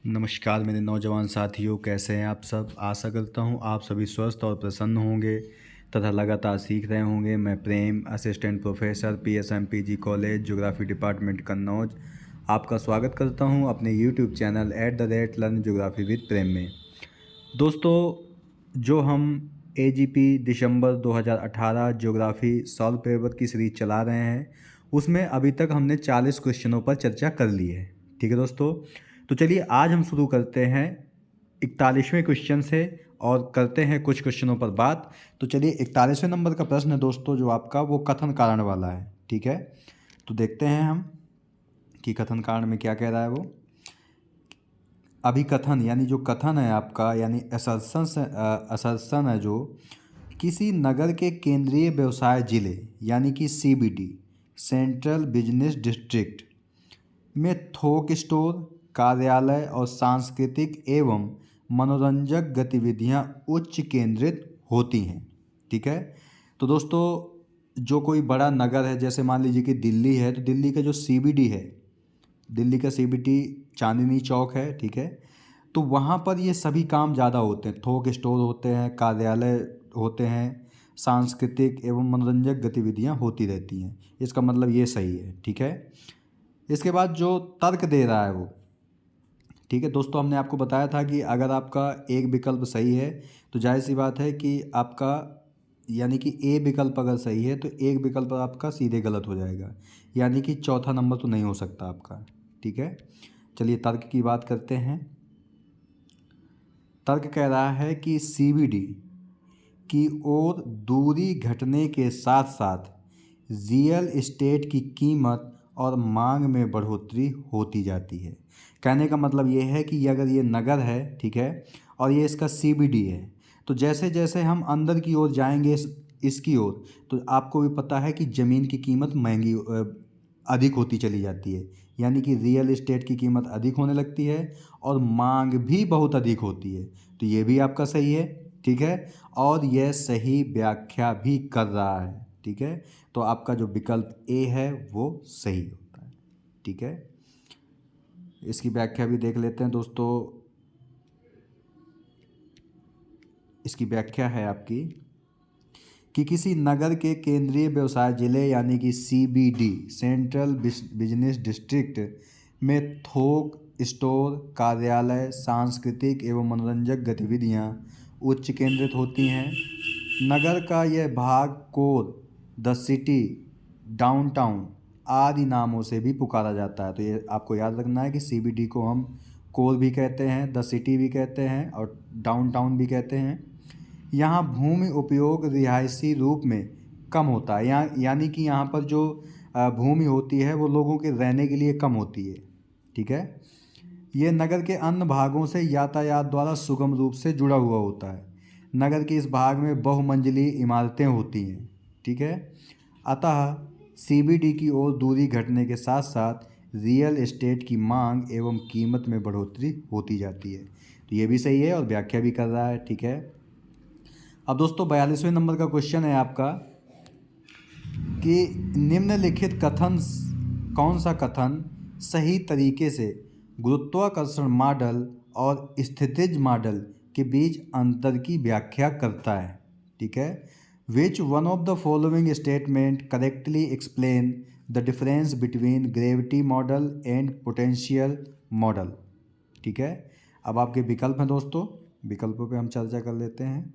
नमस्कार मेरे नौजवान साथियों, कैसे हैं आप सब। आशा करता हूं आप सभी स्वस्थ और प्रसन्न होंगे तथा लगातार सीख रहे होंगे। मैं Prem, assistant professor, PSMPG college, geography department Kannauj, आपका स्वागत करता हूं अपने YouTube channel @learn geography with Prem में। दोस्तों, जो हम AGP दिसंबर 2018 ज्योग्राफी सॉल्व पेपर की सीरीज चला रहे हैं, उसमें अभी तक हमने 40 क्वेश्चनों पर चर्चा कर ली है। ठीक है दोस्तों, तो चलिए आज हम शुरू करते हैं 41वें क्वेश्चन से और करते हैं कुछ क्वेश्चनों पर बात। तो चलिए 41वें नंबर का प्रश्न है दोस्तों, जो आपका वो कथन कारण वाला है। ठीक है, तो देखते हैं हम कि कथन कारण में क्या कह रहा है वो। अभिकथन यानी जो कथन है आपका, यानी असर्सन है, जो किसी नगर के केंद्रीय व्यवसाय जिले यानी कि CBD सेंट्रल बिजनेस डिस्ट्रिक्ट में थोक स्टोर, कार्यालय और सांस्कृतिक एवं मनोरंजक गतिविधियां उच्च केंद्रित होती हैं। ठीक है, तो दोस्तों जो कोई बड़ा नगर है, जैसे मान लीजिए कि दिल्ली है, तो दिल्ली का जो CBD है, दिल्ली का CBD चांदनी चौक है। ठीक है, तो वहाँ पर ये सभी काम ज़्यादा होते हैं। थोक स्टोर होते हैं, कार्यालय होते हैं, सांस्कृतिक एवं मनोरंजक गतिविधियाँ होती रहती हैं। इसका मतलब ये सही है। ठीक है, इसके बाद जो तर्क दे रहा है वो, ठीक है दोस्तों, हमने आपको बताया था कि अगर आपका एक विकल्प सही है तो जाहिर सी बात है कि आपका यानी कि A विकल्प अगर सही है तो एक विकल्प आपका सीधे गलत हो जाएगा, यानी कि चौथा नंबर तो नहीं हो सकता आपका। ठीक है, चलिए तर्क की बात करते हैं। तर्क कह रहा है कि CBD की ओर दूरी घटने के साथ साथ रियल एस्टेट की कीमत और मांग में बढ़ोतरी होती जाती है। कहने का मतलब ये है कि अगर ये नगर है, ठीक है, और ये इसका CBD है, तो जैसे जैसे हम अंदर की ओर जाएंगे इसकी ओर, तो आपको भी पता है कि ज़मीन की कीमत अधिक होती चली जाती है, यानी कि रियल एस्टेट की कीमत अधिक होने लगती है और मांग भी बहुत अधिक होती है। तो ये भी आपका सही है। ठीक है, और यह सही व्याख्या भी कर रहा है। ठीक है, तो आपका जो विकल्प A है वो सही होता है। ठीक है, इसकी व्याख्या भी देख लेते हैं दोस्तों। इसकी व्याख्या है आपकी कि किसी नगर के केंद्रीय व्यवसाय जिले यानी कि CBD सेंट्रल बिजनेस डिस्ट्रिक्ट में थोक स्टोर, कार्यालय, सांस्कृतिक एवं मनोरंजक गतिविधियां उच्च केंद्रित होती हैं। नगर का यह भाग कोर, द सिटी, डाउनटाउन आदि नामों से भी पुकारा जाता है। तो ये आपको याद रखना है कि CBD को हम कोर भी कहते हैं, द सिटी भी कहते हैं और डाउनटाउन भी कहते हैं। यहाँ भूमि उपयोग रिहायशी रूप में कम होता है, यानी कि यहाँ पर जो भूमि होती है वो लोगों के रहने के लिए कम होती है। ठीक है, ये नगर के अन्य भागों से यातायात द्वारा सुगम रूप से जुड़ा हुआ होता है। नगर के इस भाग में बहुमंजिली इमारतें होती हैं। ठीक है, अतः CBD की ओर दूरी घटने के साथ साथ रियल एस्टेट की मांग एवं कीमत में बढ़ोतरी होती जाती है। तो ये भी सही है और व्याख्या भी कर रहा है। ठीक है, अब दोस्तों 42वें नंबर का क्वेश्चन है आपका कि निम्नलिखित कथन, कौन सा कथन सही तरीके से गुरुत्वाकर्षण मॉडल और स्थितिज मॉडल के बीच अंतर की व्याख्या करता है। ठीक है, which one of the following statement correctly explain the difference between gravity model and potential model. ठीक है, अब आपके विकल्प हैं दोस्तों, विकल्पों पे हम चर्चा कर लेते हैं।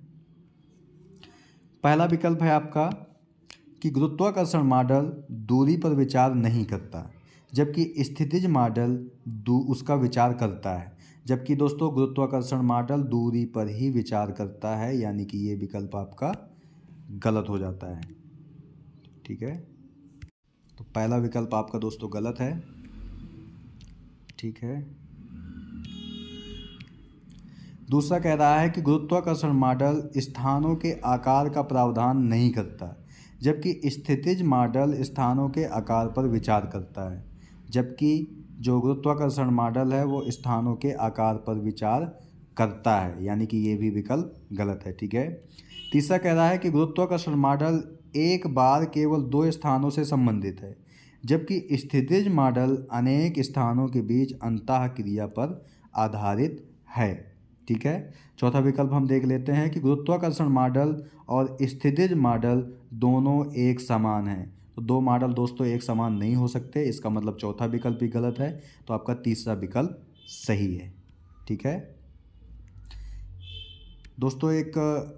पहला विकल्प है आपका कि गुरुत्वाकर्षण मॉडल दूरी पर विचार नहीं करता, जबकि स्थितिज मॉडल उसका विचार करता है। जबकि दोस्तों गुरुत्वाकर्षण मॉडल दूरी पर ही विचार करता है, यानी कि ये विकल्प आपका गलत हो जाता है। ठीक है, तो पहला विकल्प आपका दोस्तों गलत है। ठीक है, दूसरा कह रहा है कि गुरुत्वाकर्षण मॉडल स्थानों के आकार का प्रावधान नहीं करता, जबकि स्थितिज मॉडल स्थानों के आकार पर विचार करता है। जबकि जो गुरुत्वाकर्षण मॉडल है वो स्थानों के आकार पर विचार करता है, यानी कि ये भी विकल्प गलत है। ठीक है, तीसरा कह रहा है कि गुरुत्वाकर्षण मॉडल एक बार केवल दो स्थानों से संबंधित है, जबकि स्थितिज मॉडल अनेक स्थानों के बीच अंतःक्रिया पर आधारित है। ठीक है, चौथा विकल्प हम देख लेते हैं कि गुरुत्वाकर्षण मॉडल और स्थितिज मॉडल दोनों एक समान हैं। तो दो मॉडल दोस्तों एक समान नहीं हो सकते, इसका मतलब चौथा विकल्प भी गलत है, तो आपका तीसरा विकल्प सही है। ठीक है दोस्तों, एक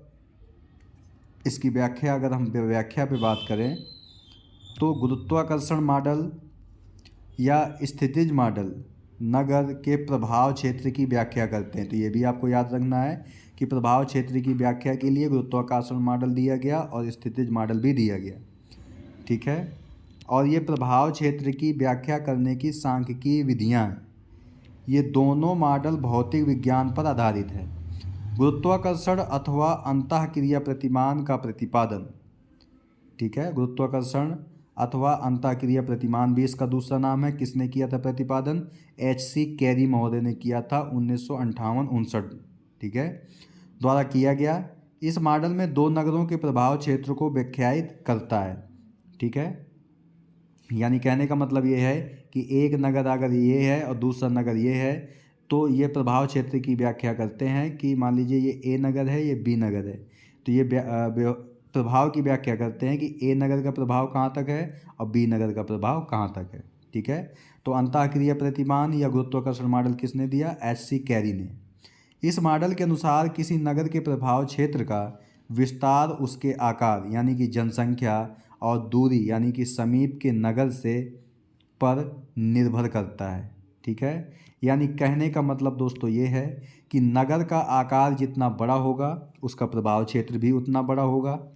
इसकी व्याख्या, अगर हम व्याख्या पे बात करें तो गुरुत्वाकर्षण मॉडल या स्थितिज मॉडल नगर के प्रभाव क्षेत्र की व्याख्या करते हैं। तो ये भी आपको याद रखना है कि प्रभाव क्षेत्र की व्याख्या के लिए गुरुत्वाकर्षण मॉडल दिया गया और स्थितिज मॉडल भी दिया गया। ठीक है, और ये प्रभाव क्षेत्र की व्याख्या करने की सांख्यिकीय विधियाँ, ये दोनों मॉडल भौतिक विज्ञान पर आधारित है। गुरुत्वाकर्षण अथवा अंतःक्रिया प्रतिमान का प्रतिपादन, ठीक है, गुरुत्वाकर्षण अथवा अंतःक्रिया प्रतिमान भी इसका दूसरा नाम है। किसने किया था प्रतिपादन? H.C. कैरी महोदय ने किया था 1958-59, ठीक है, द्वारा किया गया। इस मॉडल में दो नगरों के प्रभाव क्षेत्र को व्याख्यायित करता है। ठीक है, यानी कहने का मतलब ये है कि एक नगर अगर ये है और दूसरा नगर ये है, तो ये प्रभाव क्षेत्र की व्याख्या करते हैं कि मान लीजिए ये ए नगर है, ये बी नगर है, तो ये प्रभाव की व्याख्या करते हैं कि ए नगर का प्रभाव कहाँ तक है और बी नगर का प्रभाव कहाँ तक है। ठीक है, तो अंतःक्रिया प्रतिमान या गुरुत्वाकर्षण मॉडल किसने दिया? H.C. कैरी ने। इस मॉडल के अनुसार किसी नगर के प्रभाव क्षेत्र का विस्तार उसके आकार यानी कि जनसंख्या और दूरी यानी कि समीप के नगर से पर निर्भर करता है। ठीक है, यानी कहने का मतलब दोस्तों ये है कि नगर का आकार जितना बड़ा होगा उसका प्रभाव क्षेत्र भी उतना बड़ा होगा।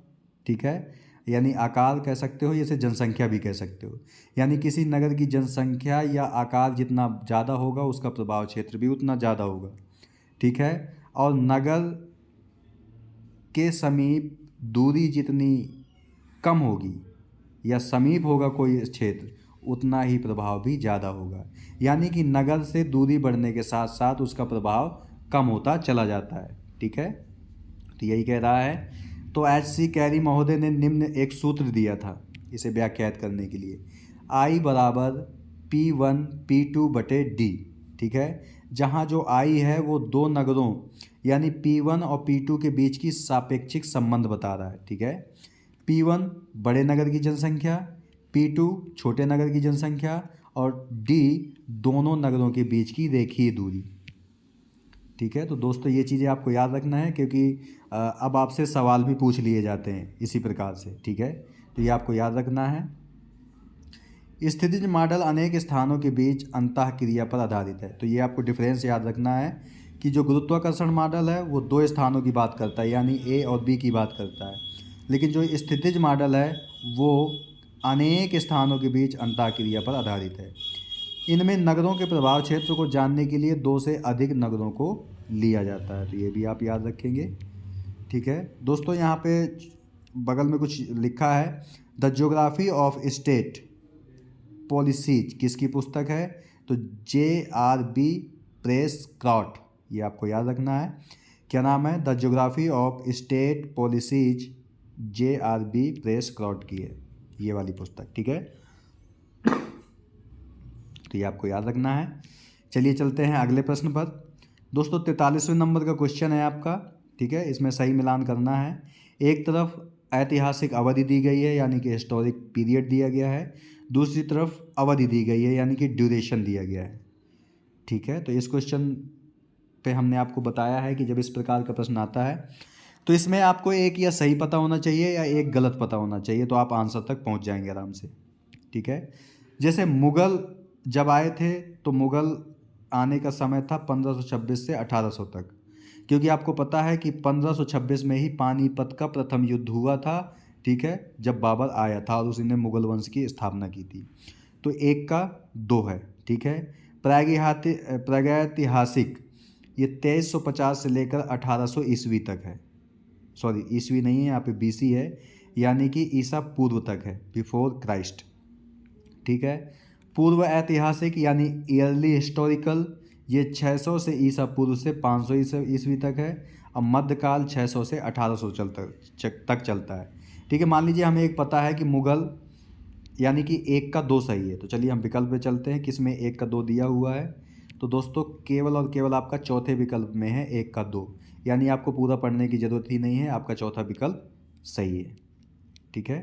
ठीक है, यानी आकार कह सकते हो, जैसे जनसंख्या भी कह सकते हो, यानी किसी नगर की जनसंख्या या आकार जितना ज़्यादा होगा उसका प्रभाव क्षेत्र भी उतना ज़्यादा होगा। ठीक है, और नगर के समीप दूरी जितनी कम होगी या समीप होगा कोई क्षेत्र, उतना ही प्रभाव भी ज़्यादा होगा। यानी कि नगर से दूरी बढ़ने के साथ साथ उसका प्रभाव कम होता चला जाता है। ठीक है, तो यही कह रहा है। तो H.C. कैरी महोदय ने निम्न एक सूत्र दिया था इसे व्याख्यात करने के लिए, I बराबर P1 P2 बटे D। ठीक है, जहाँ जो I है वो दो नगरों यानी P1 और P2 के बीच की सापेक्षिक संबंध बता रहा है। ठीक है, P1 बड़े नगर की जनसंख्या, P2 छोटे नगर की जनसंख्या और D दोनों नगरों के बीच की रेखीय दूरी। ठीक है, तो दोस्तों ये चीज़ें आपको याद रखना है क्योंकि अब आपसे सवाल भी पूछ लिए जाते हैं इसी प्रकार से। ठीक है, तो ये आपको याद रखना है। स्थितिज मॉडल अनेक स्थानों के बीच अंतःक्रिया पर आधारित है। तो ये आपको डिफरेंस याद रखना है कि जो गुरुत्वाकर्षण मॉडल है वो दो स्थानों की बात करता है यानी ए और बी की बात करता है, लेकिन जो स्थितिज मॉडल है वो अनेक स्थानों के बीच अंतःक्रिया पर आधारित है। इनमें नगरों के प्रभाव क्षेत्र को जानने के लिए दो से अधिक नगरों को लिया जाता है। तो ये भी आप याद रखेंगे। ठीक है दोस्तों, यहाँ पे बगल में कुछ लिखा है, the geography of state policies किसकी पुस्तक है? तो J.R.B. प्रेसक्रॉट, ये आपको याद रखना है। क्या नाम है? The geography of state policies J.R.B. प्रेसक्रॉट की है ये वाली पुस्तक। ठीक है, तो ये आपको याद रखना है। चलिए चलते हैं अगले प्रश्न पर। दोस्तों 43वें नंबर का क्वेश्चन है आपका। ठीक है, इसमें सही मिलान करना है। एक तरफ ऐतिहासिक अवधि दी गई है यानी कि हिस्टोरिक पीरियड दिया गया है, दूसरी तरफ अवधि दी गई है यानी कि ड्यूरेशन दिया गया है। ठीक है, तो इस क्वेश्चन पे हमने आपको बताया है कि जब इस प्रकार का प्रश्न आता है तो इसमें आपको एक या सही पता होना चाहिए या एक गलत पता होना चाहिए, तो आप आंसर तक पहुंच जाएंगे आराम से। ठीक है, जैसे मुग़ल जब आए थे तो मुग़ल आने का समय था 1526 से 1800 तक, क्योंकि आपको पता है कि 1526 में ही पानीपत का प्रथम युद्ध हुआ था। ठीक है, जब बाबर आया था और उसने मुग़ल वंश की स्थापना की थी। तो एक का दो है। ठीक है, प्रागैतिहासिक ये 2350 से लेकर 1800 ईस्वी तक है। सॉरी, ईस्वी नहीं है यहाँ पे, BC है, यानी कि ईसा पूर्व तक है, बिफोर क्राइस्ट। ठीक है, पूर्व ऐतिहासिक यानी ईयरली हिस्टोरिकल ये 600 से ईसा पूर्व से 500 ईस्वी तक है। अब मध्यकाल 600 से 1800 तक चलता है। ठीक है, मान लीजिए हमें एक पता है कि मुग़ल यानी कि एक का दो सही है, तो चलिए हम विकल्प पे चलते हैं किसमें एक का दो दिया हुआ है। तो दोस्तों केवल और केवल आपका चौथे विकल्प में है 1 का 2, यानी आपको पूरा पढ़ने की ज़रूरत ही नहीं है, आपका चौथा विकल्प सही है। ठीक है,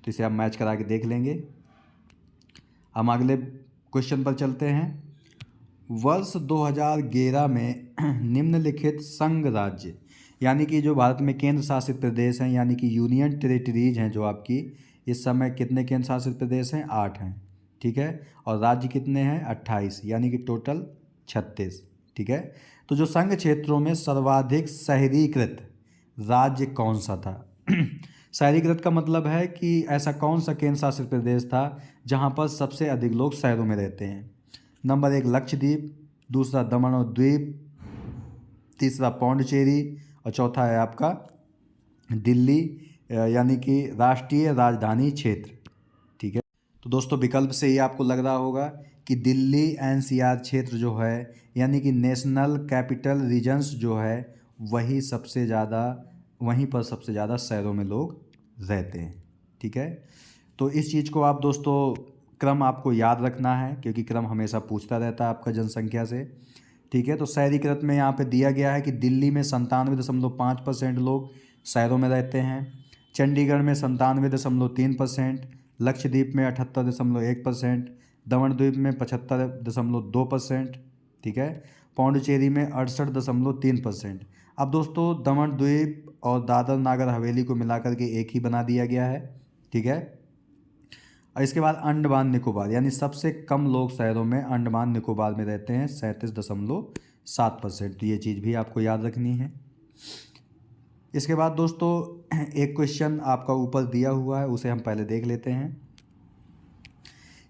तो इसे आप मैच करा के देख लेंगे। हम अगले क्वेश्चन पर चलते हैं। वर्ष 2011 में निम्नलिखित संघ राज्य, यानी कि जो भारत में केंद्र शासित प्रदेश हैं, यानी कि यूनियन टेरिटरीज हैं जो आपकी, इस समय कितने केंद्र शासित प्रदेश हैं? 8 हैं। ठीक है, और राज्य कितने हैं? 28, यानी कि टोटल 36। ठीक है, तो जो संघ क्षेत्रों में सर्वाधिक शहरीकृत राज्य कौन सा था? शहरीकृत का मतलब है कि ऐसा कौन सा केंद्र शासित प्रदेश था जहाँ पर सबसे अधिक लोग शहरों में रहते हैं। नंबर 1 लक्षद्वीप, दूसरा दमन और द्वीप, तीसरा पौंडचेरी और चौथा है आपका दिल्ली, यानी कि राष्ट्रीय राजधानी क्षेत्र। ठीक है, तो दोस्तों विकल्प से ही आपको लग रहा होगा कि दिल्ली एनसीआर क्षेत्र जो है, यानी कि नेशनल कैपिटल रीजन्स जो है, वहीं पर सबसे ज़्यादा शहरों में लोग रहते हैं। ठीक है, तो इस चीज़ को आप दोस्तों क्रम आपको याद रखना है, क्योंकि क्रम हमेशा पूछता रहता है आपका जनसंख्या से। ठीक है, तो शहरीकृत में यहाँ पे दिया गया है कि दिल्ली में 97.5% लोग शहरों में रहते हैं, चंडीगढ़ में 97.3%, लक्षद्वीप में 78.1%, दमन द्वीप में 75.2%। ठीक है, पौंडचेरी में 68.3%। अब दोस्तों दमन द्वीप और दादर नागर हवेली को मिलाकर के एक ही बना दिया गया है। ठीक है, और इसके बाद अंडमान निकोबार, यानी सबसे कम लोग शहरों में अंडमान निकोबार में रहते हैं, 37.7%। तो ये चीज़ भी आपको याद रखनी है। इसके बाद दोस्तों एक क्वेश्चन आपका ऊपर दिया हुआ है, उसे हम पहले देख लेते हैं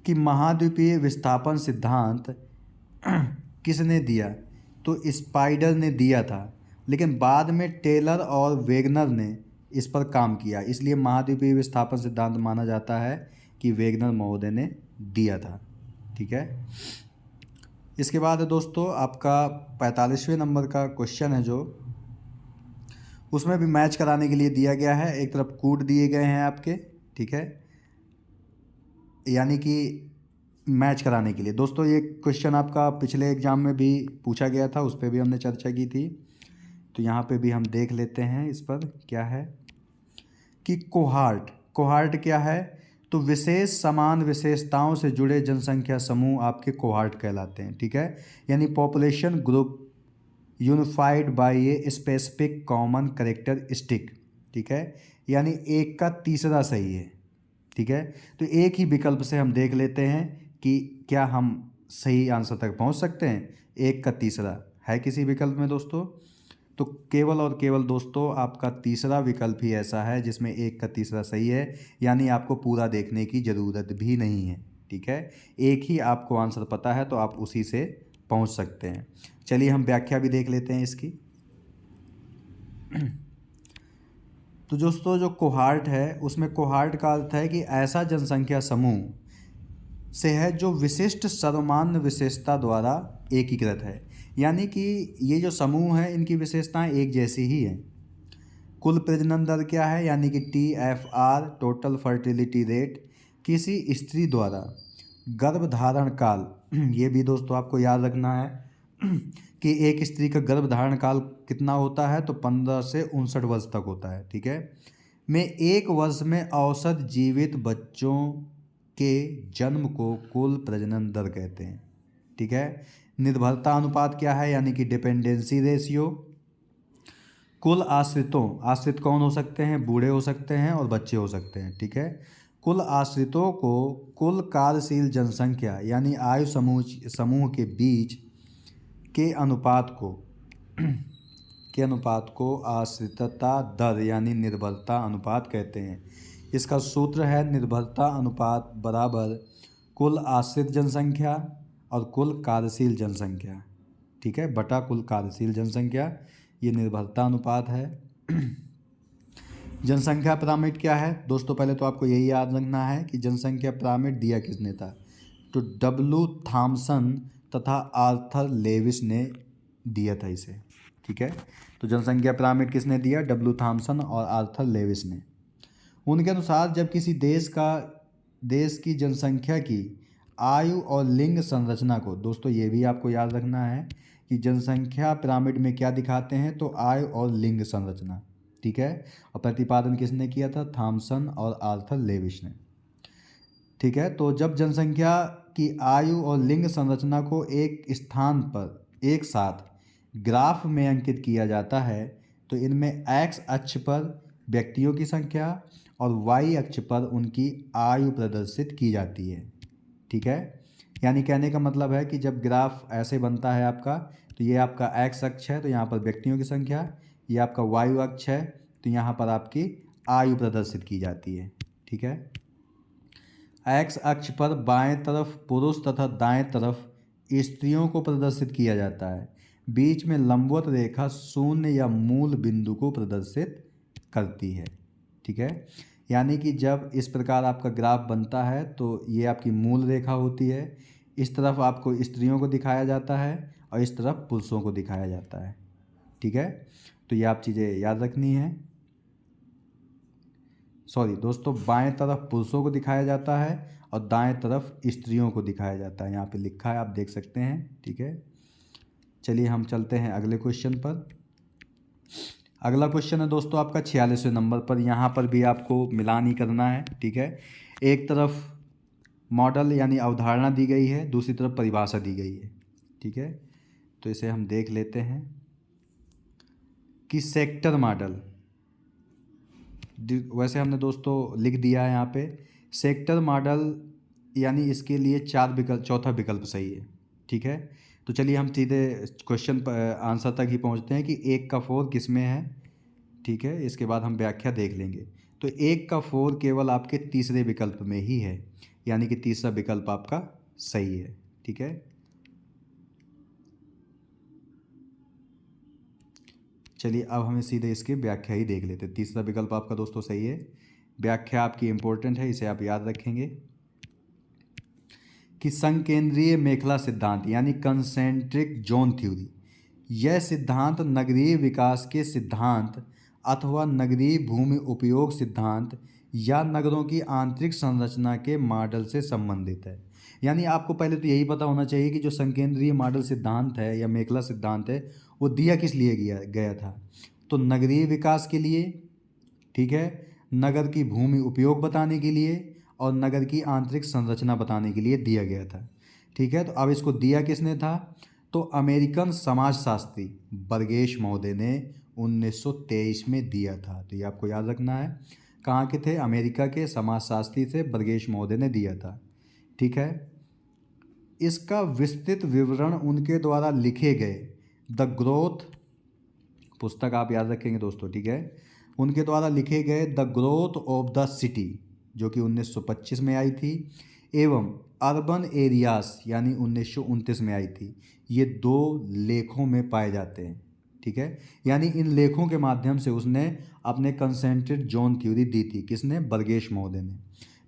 कि महाद्वीपीय विस्थापन सिद्धांत किसने दिया? तो स्पाइडर ने दिया था, लेकिन बाद में टेलर और वेगनर ने इस पर काम किया, इसलिए महाद्वीपीय विस्थापन सिद्धांत माना जाता है कि वेगनर महोदय ने दिया था। ठीक है, इसके बाद दोस्तों आपका 45वें नंबर का क्वेश्चन है, जो उसमें भी मैच कराने के लिए दिया गया है। एक तरफ कूट दिए गए हैं आपके, ठीक है, यानी कि मैच कराने के लिए। दोस्तों ये क्वेश्चन आपका पिछले एग्जाम में भी पूछा गया था, उस पर भी हमने चर्चा की थी, तो यहाँ पे भी हम देख लेते हैं इस पर क्या है कि कोहार्ट क्या है? तो विशेष समान विशेषताओं से जुड़े जनसंख्या समूह आपके कोहार्ट कहलाते हैं। ठीक है, यानी population group unified by a specific common characteristic. ठीक है, यानी 1 का तीसरा सही है। ठीक है, तो एक ही विकल्प से हम देख लेते हैं कि क्या हम सही आंसर तक पहुंच सकते हैं। 1 का तीसरा है किसी विकल्प में दोस्तों, तो केवल और केवल दोस्तों आपका तीसरा विकल्प ही ऐसा है जिसमें 1 का तीसरा सही है, यानी आपको पूरा देखने की ज़रूरत भी नहीं है। ठीक है, एक ही आपको आंसर पता है तो आप उसी से पहुंच सकते हैं। चलिए हम व्याख्या भी देख लेते हैं इसकी। तो दोस्तों जो कोहार्ट है, उसमें कोहार्ट का अर्थ है कि ऐसा जनसंख्या समूह से है जो विशिष्ट सर्वमान्य विशेषता द्वारा एकीकृत है, यानी कि ये जो समूह है इनकी विशेषताएं एक जैसी ही हैं। कुल प्रजनन दर क्या है? यानी कि TFR, टोटल फर्टिलिटी रेट, किसी स्त्री द्वारा गर्भधारण काल, ये भी दोस्तों आपको याद रखना है कि एक स्त्री का गर्भधारण काल कितना होता है, तो 15 से 59 वर्ष तक होता है। ठीक है, में 1 वर्ष में औसत जीवित बच्चों के जन्म को कुल प्रजनन दर कहते हैं। ठीक है, निर्भरता अनुपात क्या है? यानी कि डिपेंडेंसी रेशियो। कुल आश्रित कौन हो सकते हैं? बूढ़े हो सकते हैं और बच्चे हो सकते हैं। ठीक है, कुल आश्रितों को कुल कार्यशील जनसंख्या यानी आयु समूह के बीच के अनुपात को आश्रितता दर यानी निर्भरता अनुपात कहते हैं। इसका सूत्र है निर्भरता अनुपात बराबर कुल आश्रित जनसंख्या और कुल कार्यशील जनसंख्या। ठीक है, बटा कुल कार्यशील जनसंख्या, ये निर्भरता अनुपात है। जनसंख्या पिरामिड क्या है दोस्तों? पहले तो आपको यही याद रखना है कि जनसंख्या पिरामिड दिया किसने था, तो W थॉमसन तथा आर्थर लेविस ने दिया था इसे। ठीक है, तो जनसंख्या पिरामिड किसने दिया? W थॉमसन और आर्थर लेविस ने। उनके अनुसार जब किसी देश की जनसंख्या की आयु और लिंग संरचना को, दोस्तों ये भी आपको याद रखना है कि जनसंख्या पिरामिड में क्या दिखाते हैं, तो आयु और लिंग संरचना, ठीक है। और प्रतिपादन किसने किया था, थॉमसन और आर्थर लेविस ने, ठीक है। तो जब जनसंख्या की आयु और लिंग संरचना को एक स्थान पर एक साथ ग्राफ में अंकित किया जाता है तो इनमें एक्स अक्ष पर व्यक्तियों की संख्या और वाई अक्ष पर उनकी आयु प्रदर्शित की जाती है, ठीक है। यानी कहने का मतलब है कि जब ग्राफ ऐसे बनता है आपका, तो ये आपका एक्स अक्ष है तो यहाँ पर व्यक्तियों की संख्या, ये आपका वायु अक्ष है तो यहाँ पर आपकी आयु प्रदर्शित की जाती है, ठीक है। एक्स अक्ष पर बाएं तरफ पुरुष तथा दाएं तरफ स्त्रियों को प्रदर्शित किया जाता है। बीच में लंबवत रेखा शून्य या मूल बिंदु को प्रदर्शित करती है, ठीक है। यानी कि जब इस प्रकार आपका ग्राफ बनता है तो ये आपकी मूल रेखा होती है, इस तरफ आपको स्त्रियों को दिखाया जाता है और इस तरफ पुरुषों को दिखाया जाता है, ठीक है। तो ये आप चीज़ें याद रखनी है। सॉरी दोस्तों, बाएं तरफ पुरुषों को दिखाया जाता है और दाएं तरफ स्त्रियों को दिखाया जाता है, यहाँ पे लिखा है आप देख सकते हैं, ठीक है। चलिए हम चलते हैं अगले क्वेश्चन पर। अगला क्वेश्चन है दोस्तों आपका 46वें नंबर पर। यहाँ पर भी आपको मिलान ही करना है, ठीक है। एक तरफ मॉडल यानी अवधारणा दी गई है, दूसरी तरफ परिभाषा दी गई है, ठीक है। तो इसे हम देख लेते हैं कि सेक्टर मॉडल, वैसे हमने दोस्तों लिख दिया है यहाँ पे सेक्टर मॉडल, यानी इसके लिए चौथा विकल्प सही है, ठीक है। तो चलिए हम सीधे क्वेश्चन पर आंसर तक ही पहुँचते हैं कि 1 का 4 किस में है, ठीक है। इसके बाद हम व्याख्या देख लेंगे। तो 1 का 4 केवल आपके तीसरे विकल्प में ही है, यानी कि तीसरा विकल्प आपका सही है, ठीक है। चलिए अब हमें सीधे इसकी व्याख्या ही देख लेते हैं। तीसरा विकल्प आपका दोस्तों सही है, व्याख्या आपकी इम्पोर्टेंट है, इसे आप याद रखेंगे कि संकेंद्रीय मेखला सिद्धांत यानी कंसेंट्रिक जोन थ्योरी, यह सिद्धांत नगरीय विकास के सिद्धांत अथवा नगरीय भूमि उपयोग सिद्धांत या नगरों की आंतरिक संरचना के मॉडल से संबंधित है। यानी आपको पहले तो यही पता होना चाहिए कि जो संकेंद्रीय मॉडल सिद्धांत है या मेखला सिद्धांत है वो दिया किस लिए गया था, तो नगरीय विकास के लिए, ठीक है, नगर की भूमि उपयोग बताने के लिए और नगर की आंतरिक संरचना बताने के लिए दिया गया था, ठीक है। तो अब इसको दिया किसने था, तो अमेरिकन समाजशास्त्री बर्गेश महोदय ने 1923 में दिया था। तो ये आपको याद रखना है, कहाँ के थे, अमेरिका के समाजशास्त्री थे, बर्गेश महोदय ने दिया था, ठीक है। इसका विस्तृत विवरण उनके द्वारा लिखे गए द ग्रोथ, पुस्तक आप याद रखेंगे दोस्तों, ठीक है, उनके द्वारा लिखे गए the growth of the city जो कि 1925 में आई थी, एवं अर्बन एरियाज यानी 1929 में आई थी, ये 2 लेखों में पाए जाते हैं, ठीक है। यानी इन लेखों के माध्यम से उसने अपने कंसेंट्रेट जोन थ्योरी दी थी, किसने, बर्गेश महोदय ने।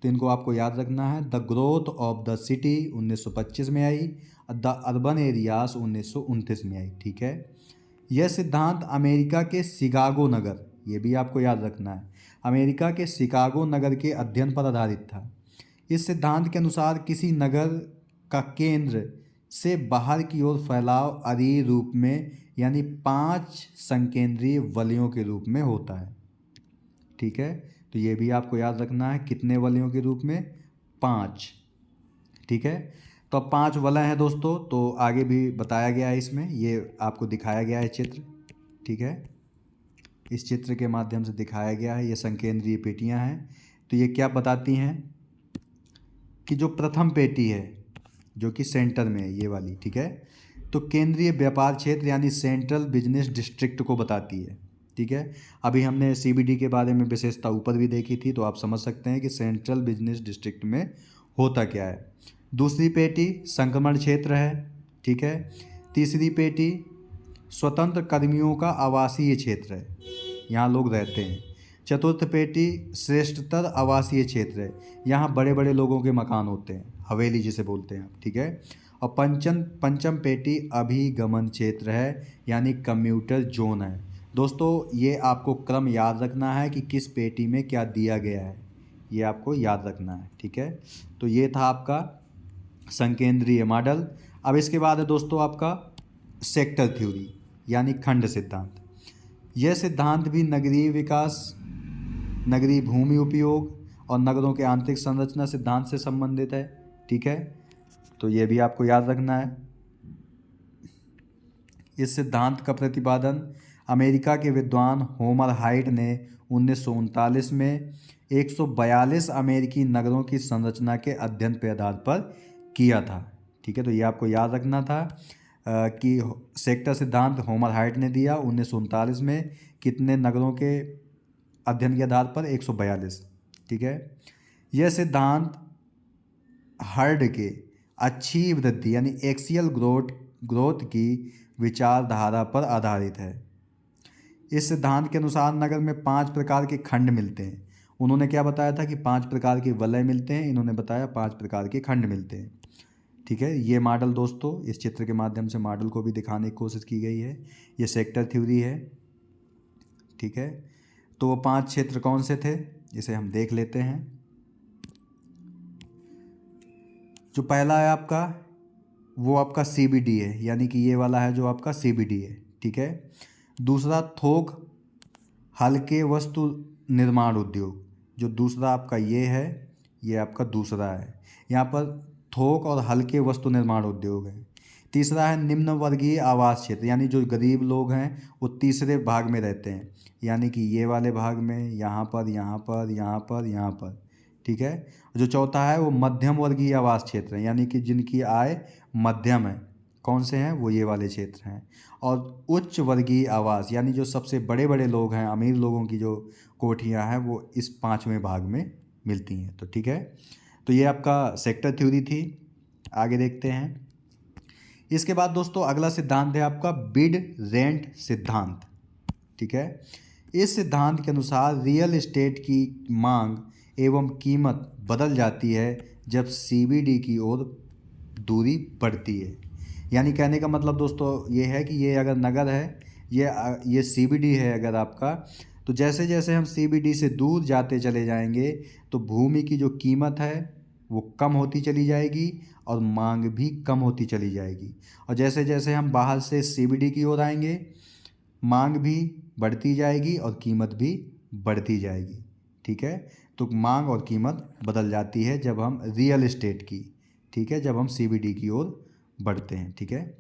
तो इनको आपको याद रखना है, the growth of the city 1925 में आई, द अर्बन एरियाज 1929 में आई, ठीक है। यह सिद्धांत अमेरिका के शिकागो नगर, ये भी आपको याद रखना है, अमेरिका के शिकागो नगर के अध्ययन पर आधारित था। इस सिद्धांत के अनुसार किसी नगर का केंद्र से बाहर की ओर फैलाव अरीय रूप में यानी 5 संकेंद्रीय वलयों के रूप में होता है, ठीक है। तो ये भी आपको याद रखना है, कितने वलयों के रूप में, 5, ठीक है। तो अब 5 वलय हैं दोस्तों, तो आगे भी बताया गया है इसमें, ये आपको दिखाया गया है चित्र, ठीक है। इस चित्र के माध्यम से दिखाया गया है, ये संकेंद्रीय पेटियां हैं। तो ये क्या बताती हैं कि जो प्रथम पेटी है जो कि सेंटर में है, ये वाली, ठीक है, तो केंद्रीय व्यापार क्षेत्र यानी सेंट्रल बिजनेस डिस्ट्रिक्ट को बताती है, ठीक है। अभी हमने CBD के बारे में विशेषता ऊपर भी देखी थी, तो आप समझ सकते हैं कि सेंट्रल बिजनेस डिस्ट्रिक्ट में होता क्या है। दूसरी पेटी संक्रमण क्षेत्र है, ठीक है। तीसरी पेटी स्वतंत्र कर्मियों का आवासीय क्षेत्र है, यहाँ लोग रहते हैं। चतुर्थ पेटी श्रेष्ठतर आवासीय क्षेत्र है, यहाँ बड़े बड़े लोगों के मकान होते हैं, हवेली जिसे बोलते हैं आप, ठीक है। और पंचम पेटी अभिगमन क्षेत्र है यानी कम्यूटर जोन है। दोस्तों ये आपको क्रम याद रखना है कि किस पेटी में क्या दिया गया है, ये आपको याद रखना है, ठीक है। तो ये था आपका संकेंद्रीय मॉडल। अब इसके बाद है दोस्तों आपका सेक्टर थ्योरी यानी खंड सिद्धांत। यह सिद्धांत भी नगरीय विकास, नगरीय भूमि उपयोग और नगरों के आंतरिक संरचना सिद्धांत से संबंधित है। ठीक है, तो ये भी आपको याद रखना है। इस सिद्धांत का प्रतिपादन अमेरिका के विद्वान होमर हाइट ने 1939 में 142 अमेरिकी नगरों की संरचना के अध्ययन के आधार पर किया था। ठीक है, तो ये आपको याद रखना था कि सेक्टर सिद्धांत होमर हाइट ने दिया 1939 में, कितने नगरों के अध्ययन के आधार पर 142। ठीक है, यह सिद्धांत हर्ड के अच्छी वृद्धि यानी एक्सियल ग्रोथ की विचारधारा पर आधारित है। इस सिद्धांत के अनुसार नगर में 5 प्रकार के खंड मिलते हैं। उन्होंने क्या बताया था कि 5 प्रकार के वलय मिलते हैं, इन्होंने बताया 5 प्रकार के खंड मिलते हैं। ठीक है, ये मॉडल दोस्तों इस चित्र के माध्यम से मॉडल को भी दिखाने की कोशिश की गई है। ये सेक्टर थ्योरी है। ठीक है, तो वो 5 क्षेत्र कौन से थे इसे हम देख लेते हैं। जो पहला है आपका वो आपका CBD है, यानी कि ये वाला है जो आपका CBD है। ठीक है, दूसरा थोक हल्के वस्तु निर्माण उद्योग, जो दूसरा आपका ये है, ये आपका दूसरा है। यहाँ पर थोक और हल्के वस्तु निर्माण उद्योग है। तीसरा है निम्न वर्गीय आवास क्षेत्र, यानी जो गरीब लोग हैं वो तीसरे भाग में रहते हैं, यानी कि ये वाले भाग में, यहाँ पर, यहाँ पर, यहाँ पर, यहाँ पर। ठीक है, जो चौथा है वो मध्यम वर्गीय आवास क्षेत्र है, यानी कि जिनकी आय मध्यम है। कौन से हैं वो ये वाले क्षेत्र हैं। और उच्च वर्गीय आवास यानी जो सबसे बड़े बड़े लोग हैं, अमीर लोगों की जो कोठियाँ हैं वो इस 5वें भाग में मिलती हैं। तो ठीक है, तो ये आपका सेक्टर थ्योरी थी। आगे देखते हैं। इसके बाद दोस्तों अगला सिद्धांत है आपका बिड रेंट सिद्धांत। ठीक है, इस सिद्धांत के अनुसार रियल एस्टेट की मांग एवं कीमत बदल जाती है जब CBD की ओर दूरी बढ़ती है। यानी कहने का मतलब दोस्तों ये है कि ये अगर नगर है, ये CBD है अगर आपका, तो जैसे जैसे हम CBD से दूर जाते चले जाएंगे तो भूमि की जो कीमत है वो कम होती चली जाएगी और मांग भी कम होती चली जाएगी। और जैसे जैसे हम बाहर से CBD की ओर आएंगे मांग भी बढ़ती जाएगी और कीमत भी बढ़ती जाएगी। ठीक है, तो मांग और कीमत बदल जाती है जब हम रियल एस्टेट की, ठीक है, जब हम CBD की ओर बढ़ते हैं। ठीक है,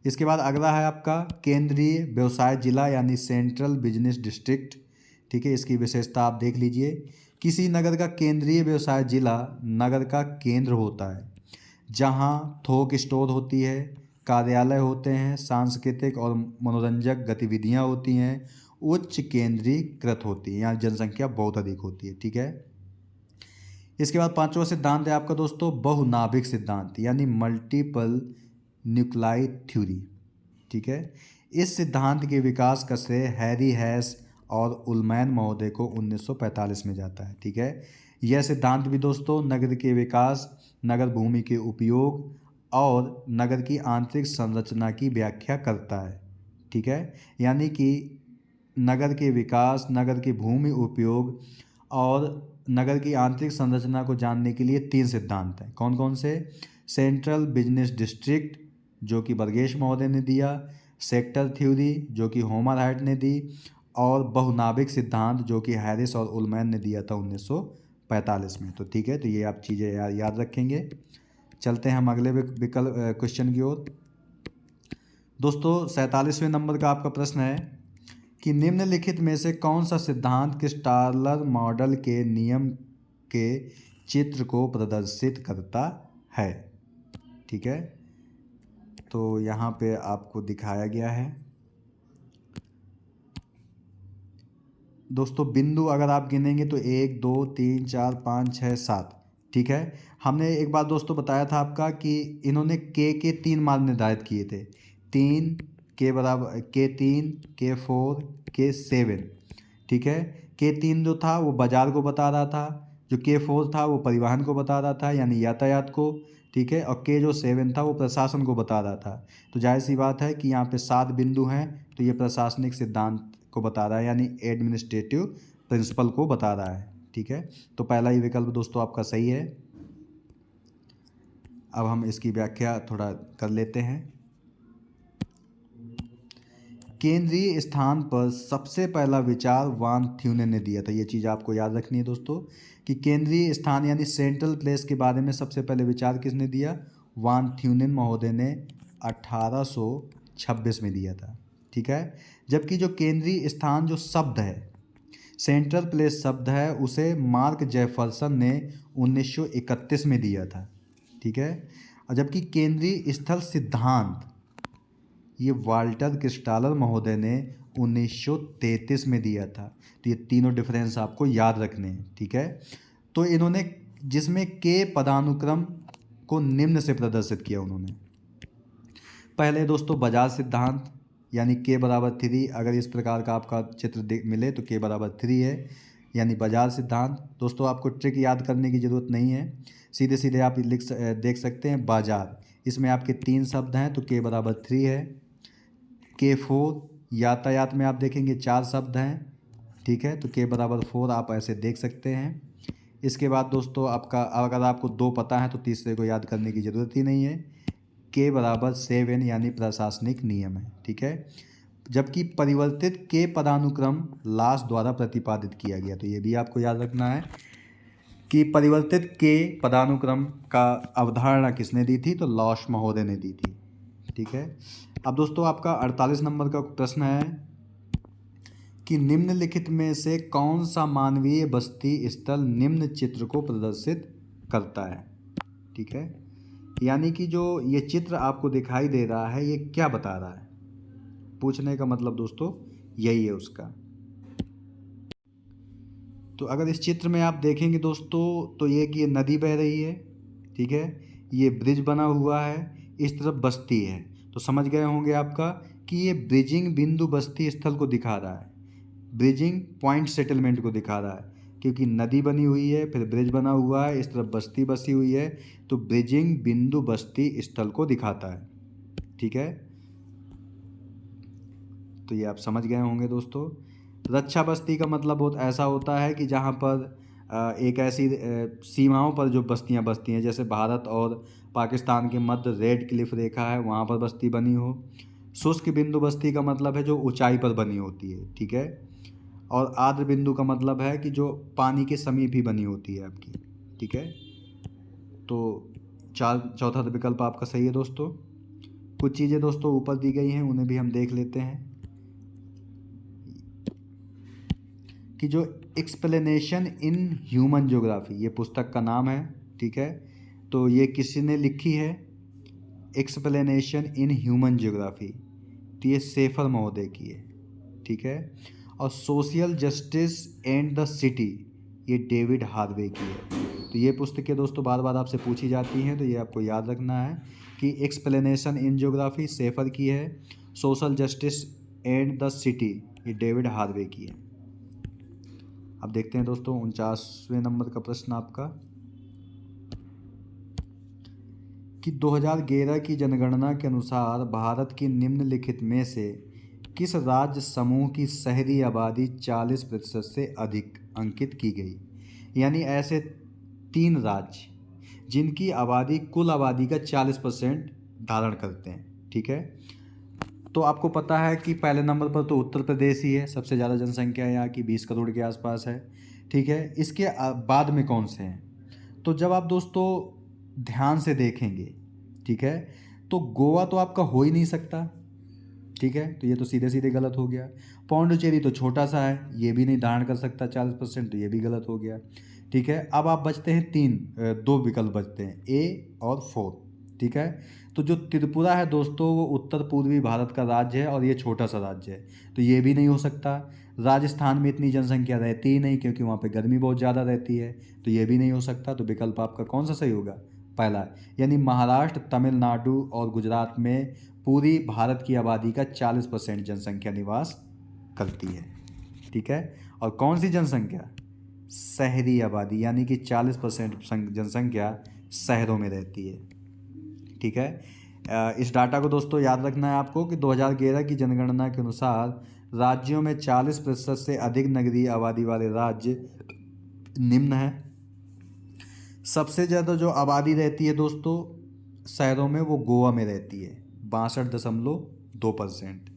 इसके बाद अगला है आपका केंद्रीय व्यवसाय जिला यानी सेंट्रल बिजनेस डिस्ट्रिक्ट। ठीक है, इसकी विशेषता आप देख लीजिए। किसी नगर का केंद्रीय व्यवसाय जिला नगर का केंद्र होता है जहाँ थोक स्टोर होती है, कार्यालय होते हैं, सांस्कृतिक और मनोरंजक गतिविधियाँ होती हैं, उच्च केंद्रीकृत होती है, यहाँ जनसंख्या बहुत अधिक होती है। ठीक है, इसके बाद 5वां सिद्धांत है आपका दोस्तों बहुनाभिक सिद्धांत यानी मल्टीपल न्यूक्लाई थ्योरी। ठीक है, इस सिद्धांत के विकास का श्रेय हैरी हैस और उलमैन महोदय को 1945 में जाता है। ठीक है, यह सिद्धांत भी दोस्तों नगर के विकास, नगर भूमि के उपयोग और नगर की आंतरिक संरचना की व्याख्या करता है। ठीक है, यानी कि नगर के विकास, नगर की भूमि उपयोग और नगर की आंतरिक संरचना को जानने के लिए 3 सिद्धांत हैं। कौन कौन से? सेंट्रल बिजनेस डिस्ट्रिक्ट जो कि बर्गेश महोदय ने दिया, सेक्टर थ्योरी जो कि होमर हाइट ने दी, और बहुनाभिक सिद्धांत जो कि हैरिस और उलमैन ने दिया था 1945 में। तो ठीक है, तो ये आप चीज़ें याद रखेंगे। चलते हैं हम अगले विकल्प क्वेश्चन की ओर। दोस्तों 47वें नंबर का आपका प्रश्न है कि निम्नलिखित में से कौन सा सिद्धांत क्रिस्टालर मॉडल के नियम के चित्र को प्रदर्शित करता है। ठीक है, तो यहाँ पे आपको दिखाया गया है दोस्तों, बिंदु अगर आप गिनेंगे तो 1 2 3 4 5 6 7। ठीक है, हमने एक बार दोस्तों बताया था आपका कि इन्होंने के 3 मान निर्धारित किए थे, 3 के बराबर K3 K4 K7। ठीक है, K3 जो था वो बाजार को बता रहा था, जो K4 था वो परिवहन को बता रहा था यानी यातायात को। ठीक है, और K जो 7 था वो प्रशासन को बता रहा था। तो जाहिर सी बात है कि यहाँ पे 7 बिंदु हैं, तो ये प्रशासनिक सिद्धांत को बता रहा है यानी एडमिनिस्ट्रेटिव प्रिंसिपल को बता रहा है। ठीक है, तो पहला ही विकल्प दोस्तों आपका सही है। अब हम इसकी व्याख्या थोड़ा कर लेते हैं। केंद्रीय स्थान पर सबसे पहला विचार वान थ्यूनेन ने दिया था। ये चीज़ आपको याद रखनी है दोस्तों कि केंद्रीय स्थान यानी सेंट्रल प्लेस के बारे में सबसे पहले विचार किसने दिया? वान थ्यूनेन महोदय ने 1826 में दिया था। ठीक है। जबकि जो केंद्रीय स्थान जो शब्द है, सेंट्रल प्लेस शब्द है, उसे मार्क जेफरसन ने 1931 में दिया था। ठीक है। और जबकि केंद्रीय स्थल सिद्धांत ये वाल्टर क्रिस्टालर महोदय ने 1933 में दिया था। तो ये तीनों डिफरेंस आपको याद रखने हैं। ठीक है। तो इन्होंने जिसमें के पदानुक्रम को निम्न से प्रदर्शित किया उन्होंने। पहले दोस्तों बजाज सिद्धांत यानी के बराबर 3। अगर इस प्रकार का आपका चित्र मिले तो के बराबर 3 है, यानी बजाज सिद्धांत। दोस्तों आपको ट्रिक याद करने की ज़रूरत नहीं है, सीधे सीधे आप देख सकते हैं बाजार। इसमें आपके 3 शब्द हैं तो के बराबर 3 है। के 4 यातायात में आप देखेंगे 4 शब्द हैं। ठीक है। तो के बराबर 4 आप ऐसे देख सकते हैं। इसके बाद दोस्तों आपका अगर आपको 2 पता है तो तीसरे को याद करने की ज़रूरत ही नहीं है। के बराबर 7 यानी प्रशासनिक नियम है। ठीक है। जबकि परिवर्तित के पदानुक्रम लाश द्वारा प्रतिपादित किया गया। तो ये भी आपको याद रखना है कि परिवर्तित के पदानुक्रम का अवधारणा किसने दी थी? तो लॉश महोदय ने दी थी। ठीक है। अब दोस्तों आपका 48 नंबर का प्रश्न है कि निम्नलिखित में से कौन सा मानवीय बस्ती स्थल निम्न चित्र को प्रदर्शित करता है? ठीक है। यानी कि जो ये चित्र आपको दिखाई दे रहा है ये क्या बता रहा है? पूछने का मतलब दोस्तों यही है उसका। तो अगर इस चित्र में आप देखेंगे दोस्तों तो ये कि ये नदी बह रही है। ठीक है। ये ब्रिज बना हुआ है, इस तरफ बस्ती है। तो समझ गए होंगे आपका कि ये ब्रिजिंग बिंदु बस्ती स्थल को दिखा रहा है, ब्रिजिंग पॉइंट सेटलमेंट को दिखा रहा है, क्योंकि नदी बनी हुई है, फिर ब्रिज बना हुआ है, इस तरफ बस्ती बसी हुई है, तो ब्रिजिंग बिंदु बस्ती स्थल को दिखाता है। ठीक है। तो ये आप समझ गए होंगे दोस्तों। रक्षा बस्ती का मतलब बहुत ऐसा होता है कि जहाँ पर एक ऐसी सीमाओं पर जो बस्तियाँ बसती हैं, जैसे भारत और पाकिस्तान के मध्य रेड क्लिफ रेखा है, वहाँ पर बस्ती बनी हो। शुष्क बिंदु बस्ती का मतलब है जो ऊंचाई पर बनी होती है। ठीक है। और आर्द्र बिंदु का मतलब है कि जो पानी के समीप ही बनी होती है आपकी। ठीक है। तो चौथा विकल्प आपका सही है दोस्तों। कुछ चीज़ें दोस्तों ऊपर दी गई हैं, उन्हें भी हम देख लेते हैं कि जो एक्सप्लेनेशन इन ह्यूमन ज्योग्राफी, ये पुस्तक का नाम है। ठीक है। तो ये किसी ने लिखी है? एक्सप्लेनेशन इन ह्यूमन ज्योग्राफी, तो ये सेफर महोदय की है। ठीक है। और social justice and the city, ये डेविड हार्वे की है। तो ये पुस्तकें दोस्तों बार बार आपसे पूछी जाती हैं, तो ये आपको याद रखना है कि एक्सप्लेनेशन इन ज्योग्राफी सेफर की है, social justice and the city ये डेविड हार्वे की है। अब देखते हैं दोस्तों 49वें नंबर का प्रश्न आपका कि 2011 की जनगणना के अनुसार भारत की निम्नलिखित में से किस राज्य समूह की शहरी आबादी 40% से अधिक अंकित की गई? यानी ऐसे 3 राज्य जिनकी आबादी कुल आबादी का 40% धारण करते हैं। ठीक है। तो आपको पता है कि पहले नंबर पर तो उत्तर प्रदेश ही है, सबसे ज़्यादा जनसंख्या यहाँ की 20 करोड़ के आसपास है। ठीक है। इसके बाद में कौन से हैं? तो जब आप दोस्तों ध्यान से देखेंगे, ठीक है, तो गोवा तो आपका हो ही नहीं सकता। ठीक है। तो ये तो सीधे सीधे गलत हो गया। पौंडुचेरी तो छोटा सा है, ये भी नहीं धारण कर सकता 40%, तो ये भी गलत हो गया। ठीक है। अब आप बचते हैं 2 विकल्प बचते हैं, ए और 4। ठीक है। तो जो त्रिपुरा है दोस्तों वो उत्तर पूर्वी भारत का राज्य है और ये छोटा सा राज्य है, तो ये भी नहीं हो सकता। राजस्थान में इतनी जनसंख्या रहती ही नहीं क्योंकि वहाँ पे गर्मी बहुत ज़्यादा रहती है, तो ये भी नहीं हो सकता। तो विकल्प आपका कौन सा सही होगा? पहला, यानी महाराष्ट्र, तमिलनाडु और गुजरात में पूरी भारत की आबादी का 40% जनसंख्या निवास करती है। ठीक है। और कौन सी जनसंख्या? शहरी आबादी, यानी कि 40% जनसंख्या शहरों में रहती है। ठीक है। इस डाटा को दोस्तों याद रखना है आपको कि 2011 की जनगणना के अनुसार राज्यों में 40% से अधिक नगरीय आबादी वाले राज्य निम्न हैं। सबसे ज़्यादा जो आबादी रहती है दोस्तों शहरों में वो गोवा में रहती है 62.2%।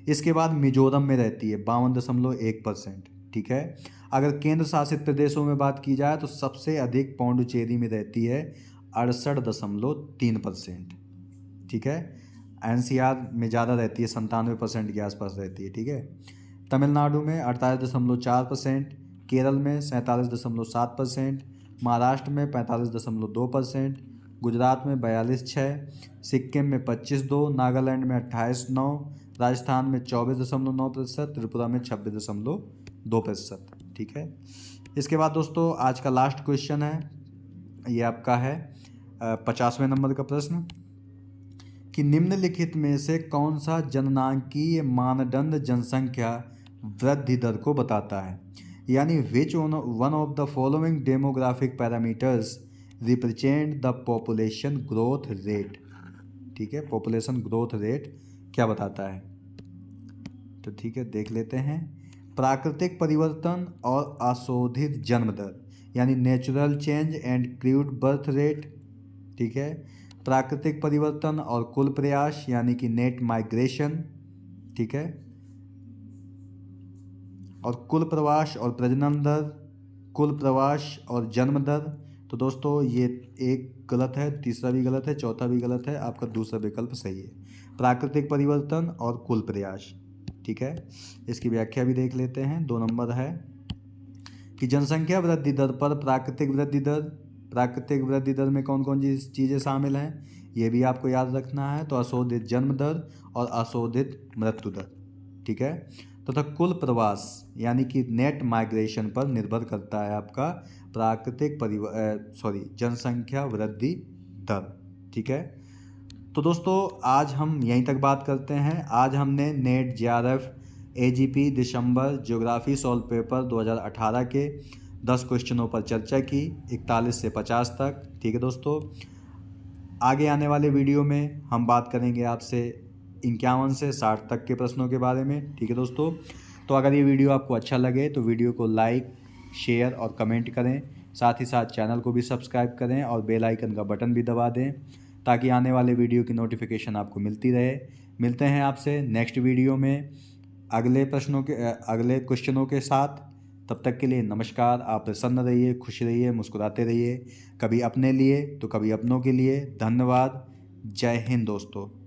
इसके बाद मिजोरम में रहती है 52.1%। ठीक है। अगर केंद्र शासित प्रदेशों में बात की जाए तो सबसे अधिक पौंडुचेरी में रहती है 68.3%। ठीक है। एनसीआर में ज़्यादा रहती है 97% के आसपास रहती है। ठीक है। तमिलनाडु में 48.4%, केरल में 47.7%, महाराष्ट्र में 45.2%, गुजरात में 42.6%, सिक्किम में 25.2%, नागालैंड में 28.9%, राजस्थान में 24.9%, त्रिपुरा में 26.2%। ठीक है। इसके बाद दोस्तों आज का लास्ट क्वेश्चन है, ये आपका है 50वें नंबर का प्रश्न कि निम्नलिखित में से कौन सा जननांकीय मानदंड जनसंख्या वृद्धि दर को बताता है, यानी which one of the following demographic parameters represent the population growth rate. ठीक है, पॉपुलेशन ग्रोथ रेट क्या बताता है, तो ठीक है देख लेते हैं। प्राकृतिक परिवर्तन और अशोधित जन्म दर यानी natural change and crude birth rate. ठीक है। प्राकृतिक परिवर्तन और कुल प्रयास यानी कि नेट माइग्रेशन। ठीक है। और कुल प्रवास और प्रजनन दर, कुल प्रवास और जन्म दर। तो दोस्तों ये एक गलत है, तीसरा भी गलत है, चौथा भी गलत है, आपका दूसरा विकल्प सही है, प्राकृतिक परिवर्तन और कुल प्रयास। ठीक है। इसकी व्याख्या भी देख लेते हैं। 2 नंबर है कि जनसंख्या वृद्धि दर पर प्राकृतिक वृद्धि दर, प्राकृतिक वृद्धि दर में कौन कौन सी चीज़ें शामिल हैं ये भी आपको याद रखना है। तो अशोधित जन्म दर और अशोधित मृत्यु दर। ठीक है। तथा कुल प्रवास यानी कि नेट माइग्रेशन पर निर्भर करता है आपका प्राकृतिक जनसंख्या वृद्धि दर। ठीक है। तो दोस्तों आज हम यहीं तक बात करते हैं। आज हमने नेट जेआरएफ एजीपी दिसंबर ज्योग्राफी सॉल्व पेपर 2018 के 10 क्वेश्चनों पर चर्चा की 41 से 50 तक। ठीक है दोस्तों, आगे आने वाले वीडियो में हम बात करेंगे आपसे 51 से 60 तक के प्रश्नों के बारे में। ठीक है दोस्तों, तो अगर ये वीडियो आपको अच्छा लगे तो वीडियो को लाइक, शेयर और कमेंट करें, साथ ही साथ चैनल को भी सब्सक्राइब करें और बेल आइकन का बटन भी दबा दें ताकि आने वाले वीडियो की नोटिफिकेशन आपको मिलती रहे। मिलते हैं आपसे नेक्स्ट वीडियो में अगले क्वेश्चनों के साथ। तब तक के लिए नमस्कार। आप प्रसन्न रहिए, खुश रहिए, मुस्कुराते रहिए, कभी अपने लिए तो कभी अपनों के लिए। धन्यवाद। जय हिंद दोस्तों।